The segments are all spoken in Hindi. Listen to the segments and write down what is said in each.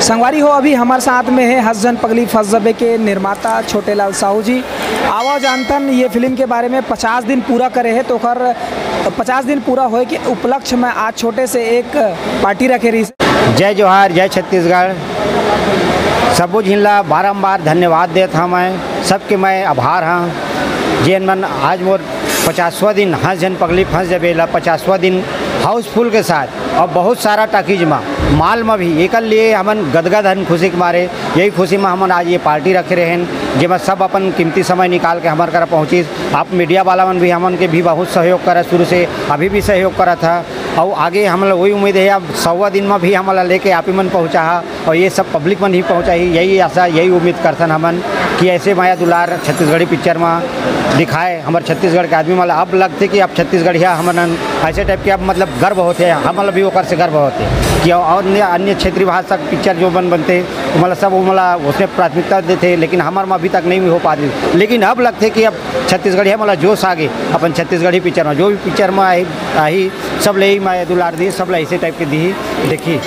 संगवारी हो, अभी हमारे साथ में है हंस जन पगली फंस जबे के निर्माता छोटे लाल साहू जी। आवाज जानतन ये फिल्म के बारे में 50 दिन पूरा करे है, तो खर 50 दिन पूरा होए के उपलक्ष्य में आज छोटे से एक पार्टी रखे रही। जय जोहार, जय छत्तीसगढ़। सबो जिला बारंबार धन्यवाद देता हाँ, मैं सबके मैं आभार हाँ। जेन मन आज मोर 50वां दिन हंस जन पगली फंस जबेला 50वां दिन हाउसफुल के साथ और बहुत सारा टाकीज माल में भी एक लिए हमन गदगद हन खुशी के मारे। यही खुशी में हमन आज ये पार्टी रखे रहे हैं, जिसमें सब अपन कीमती समय निकाल के हमारे कर पहुँची। आप मीडिया वाला मन भी हमन के भी बहुत सहयोग करा, शुरू से अभी भी सहयोग करा था और आगे हम लोग वही उम्मीद है अब 100वां दिन में भी हमारा लेके आप ही मन पहुँचा है और ये सब पब्लिक मन ही पहुँचा ही। यही आशा यही उम्मीद करथन हमन कि ऐसे माया दुलार छत्तीसगढ़ी पिक्चर में दिखाए हमारे छत्तीसगढ़ के आदमी मतलब अब लगते कि अब छत्तीसगढ़िया हमन ऐसे टाइप के अब मतलब गर्व होते हैं, हम भी ओकर से गर्व होते कि और अन्य क्षेत्रीय भाषा पिक्चर जो बनते मतलब सब मतलब उसमें प्राथमिकता देते, लेकिन हमारे में अभी तक नहीं हो पाती। लेकिन अब लगते कि अब छत्तीसगढ़िया मतलब जोश आगे अपन छत्तीसगढ़ी पिक्चर में जो भी पिक्चर में आई सब ले माया दुलार दी, सब ऐसे टाइप के दी देखी।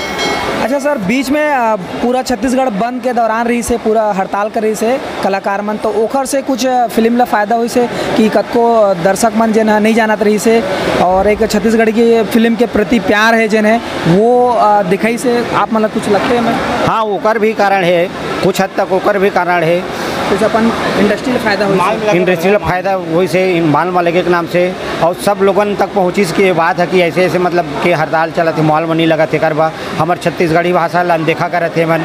अच्छा सर, बीच में पूरा छत्तीसगढ़ बंद के दौरान रही से पूरा हड़ताल कर रही से कलाकार मन, तो ओखर से कुछ फिल्म ला फायदा हुई से कि कतको दर्शक मन जन नहीं जानत रही से और एक छत्तीसगढ़ की फिल्म के प्रति प्यार है जन है वो दिखाई से आप मतलब कुछ लगते हैं? मैं हाँ, ओकर भी कारण है, कुछ हद तक ओकर भी कारण है। कुछ अपन इंडस्ट्री में फायदा हुई, इंडस्ट्री में फायदा वही से माल मालिक के नाम से और सब लोगन तक पहुँची की बात है कि ऐसे ऐसे मतलब कि हड़ताल चला थे, मॉल में नहीं लगा थे करवा हमारे छत्तीसगढ़ी भाषा ला देखा करे थे मन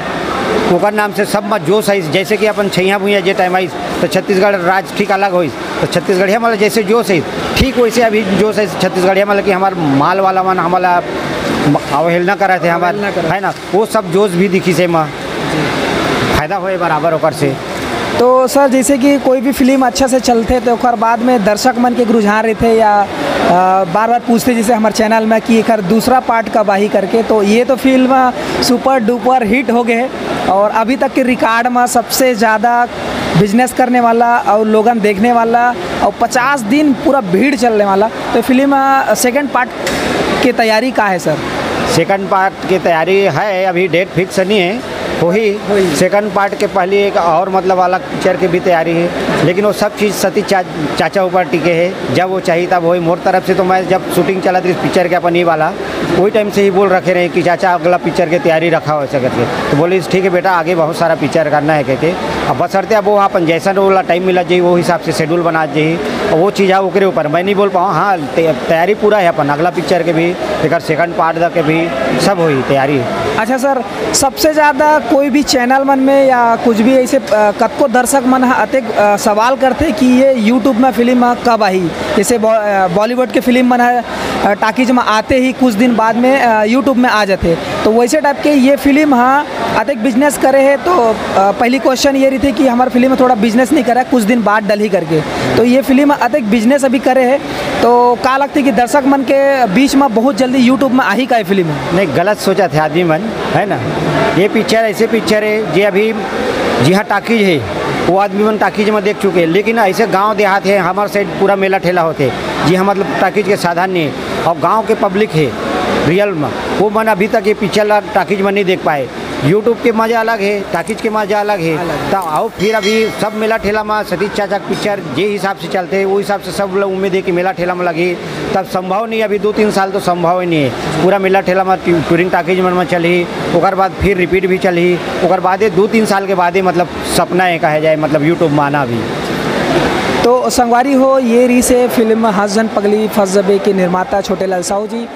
ओकर नाम से सब मत जोश आई। जैसे कि अपन छैया भुइया जे टाइम आई तो छत्तीसगढ़ राज्य ठीक अलग हुई, तो छत्तीसगढ़िया मतलब जैसे जोश है ठीक वैसे अभी जोश है छत्तीसगढ़िया मतलब कि हमारे माल वाला मन हमारा अवहेलना करे थे हमारे है ना, वो सब जोश भी दिखी से माँ फायदा हुए बराबर ओकर से। तो सर जैसे कि कोई भी फिल्म अच्छा से चलते तो ओकर बाद में दर्शक मन के रुझान रहे थे या बार बार पूछते जैसे हमारे चैनल में कि एक दूसरा पार्ट कब आई करके, तो ये तो फिल्म सुपर डुपर हिट हो गए और अभी तक के रिकॉर्ड में सबसे ज़्यादा बिजनेस करने वाला और लोगन देखने वाला और 50 दिन पूरा भीड़ चलने वाला। तो फिल्म सेकंड पार्ट की तैयारी का है सर? सेकंड पार्ट की तैयारी है, अभी डेट फिक्स नहीं है, वही सेकंड पार्ट के पहले एक और मतलब वाला पिक्चर की भी तैयारी है, लेकिन वो सब चीज़ सतीश चाचा ऊपर टिके है। जब वो चाहिए तब वही मोर तरफ से तो मैं जब शूटिंग चला थी इस पिक्चर के अपन ये वाला वही टाइम से ही बोल रखे रहे कि चाचा अगला पिक्चर की तैयारी रखा हो सके, तो बोले ठीक है बेटा आगे बहुत सारा पिक्चर करना है कहते। अब बसरते अब वो अपन जैसा वाला टाइम मिला जाइए वो हिसाब से शेड्यूल बना जाइए और वो चीज़ है ओकरे ऊपर मैं नहीं बोल पाऊँ। हाँ तैयारी पूरा है अपन अगला पिक्चर के भी एक सेकंड पार्ट तक के भी सब हुई तैयारी। अच्छा सर, सबसे ज़्यादा कोई भी चैनल मन में या कुछ भी ऐसे कतको दर्शक मन अतेक सवाल करते कि ये यूट्यूब में फिल्म कब आई, जैसे बॉलीवुड के फिल्म मन है टाकीज में आते ही कुछ दिन बाद में यूट्यूब में आ जाते, तो वैसे टाइप के ये फिल्म हाँ अतेक बिजनेस करे है। तो पहली क्वेश्चन ये रही थी कि हमारे फिल्म में थोड़ा बिजनेस नहीं करा कुछ दिन बाद डल ही करके, तो ये फिल्म अतेक बिजनेस अभी करे है, तो क्या लगता है कि दर्शक मन के बीच में बहुत जल्दी यूट्यूब में आ ही का ये फिल्म है? नहीं, गलत सोचा था आदमी मन है ना। ये पिक्चर ऐसे पिक्चर है जो अभी जी हाँ टाकीज है वो आदमी मन टाकीज में देख चुके हैं, लेकिन ऐसे गांव देहात है हमारे साइड पूरा मेला ठेला होते जी हाँ मतलब टाकीज के साधन नहीं है और गांव के पब्लिक है रियल में वो मन अभी तक ये पिक्चर टाकीज में नहीं देख पाए। यूट्यूब के मज़ा अलग है, टाकीज के मज़ा अलग है, तो आओ फिर अभी सब मेला ठेला में सतीश चाचा पिक्चर जे हिसाब से चलते हैं वो हिसाब से सब लोग उम्मीद है कि मेला ठेला में लगी, तब संभव नहीं अभी 2-3 साल तो संभव ही नहीं है। पूरा मेला ठेला में टूरिंग टाकीज में चली ओकर बाद फिर रिपीट भी चली ओकर बाद 2-3 साल के बाद मतलब सपना है कहा जाए मतलब यूट्यूब में आना भी। तो संगवारी हो, ये री से फिल्म हंस जन पगली फंस जबे के निर्माता छोटे लाल साहू जी।